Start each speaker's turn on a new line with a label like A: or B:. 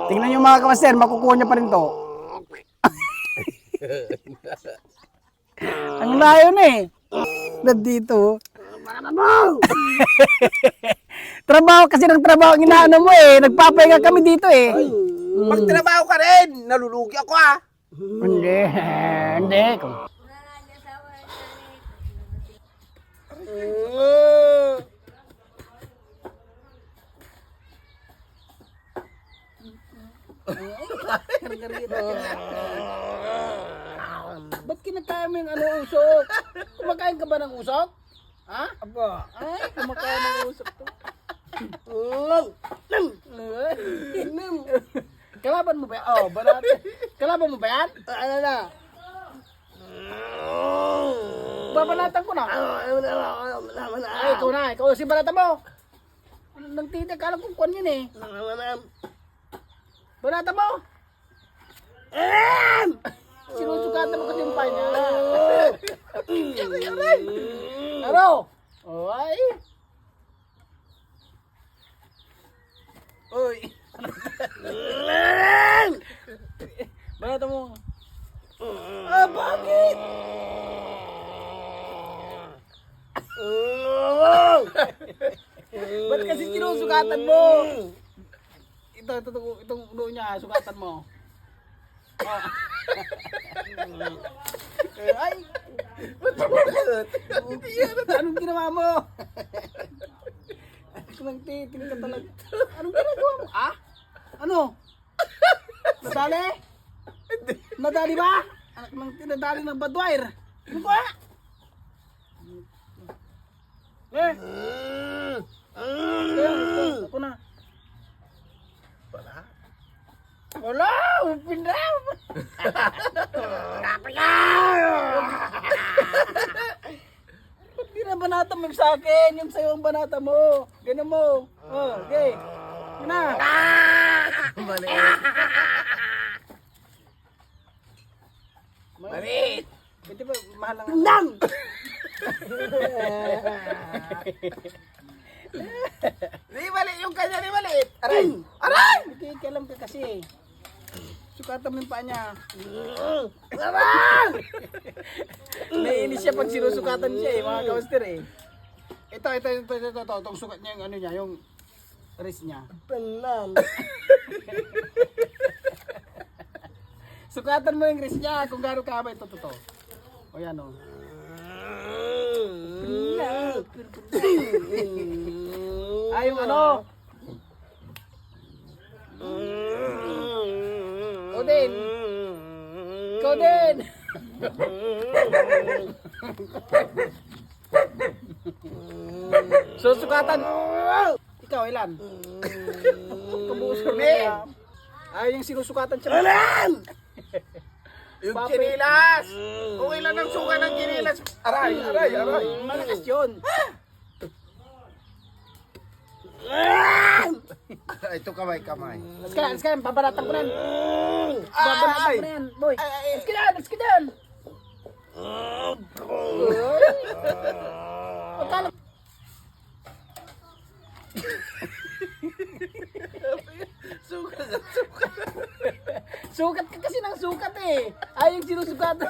A: Tingnan nyo mga kamaster, makukuha niya pa rin to. Ang layo na eh. Nandito. Trabaho kasi ng trabaho ang inaano mo eh. Nagpapahinga kami dito eh.
B: Magtrabaho ka rin. Nalulugi ako ah.
A: Hindi. Hindi.
C: Ba't kinakain mo yung usok? Kumakain ka ba ng usok? Ha?
B: Aba.
C: Ay, kumakain ng usok to. Kalaban mo ba yan? Oh, banat. Kalaban mo ba yan?
B: Ano na?
C: Babanatan ko na. Ay, ikaw na. Ikaw si banatan mo. Nang titik, alam kong kwan yun eh. Banatan mo. Sinusukatan mo kasi yung pay niya. Ano? Oh, ay. Uy. Banatan mo. Ah, bakit? Ba't kasi sinusukatan mo? Itong ulo niya, sukatan mo. Oh. Ay! Anong ginawa mo? Anong titing ka talaga? Anong ginagawa mo? Ah? Ano? Nadali? Nadali ba? Anak ng tinadali ng badwire. Ano ba? Ako na. Wala! Pinram! Ba't di na banata mo sa akin? Yung sa'yo ang banata mo. Ganun mo. Oh, okay. Yun na.
B: Marit!
C: Pwede ba mahal lang?
B: Nang! Di mali yung kanya, di maliit. Aray! Aray!
C: Nakikialam ka kasi. Sukatan mo yung paa niya.
B: Aray!
C: Naiinis siya pag sinusukatan siya eh, mga kawaster eh. Ito. Itong sukat niya yung ano niya, yung wrist niya.
B: Panang.
C: Sukatan mo yung wrist niya kung gano'ng kahaba ito. O yan o. Ay, yung ano? Ikaw din. Ikaw din. Susukatan. Ikaw, ilan? Kabuso na. Ay, yung sinusukatan siya.
B: Alam! Yung
C: Papi.
B: kinilas! Kung ilan ang suka ng kinilas. Aray!
C: Malakas yun.
B: Ito kamay.
C: Let's go, babaratan ko na yan. Babaratan ko na yan, boy. Let's go down. Pagkala. Sukat ka kasi ng sukat eh. Ay, yung sinusukatan.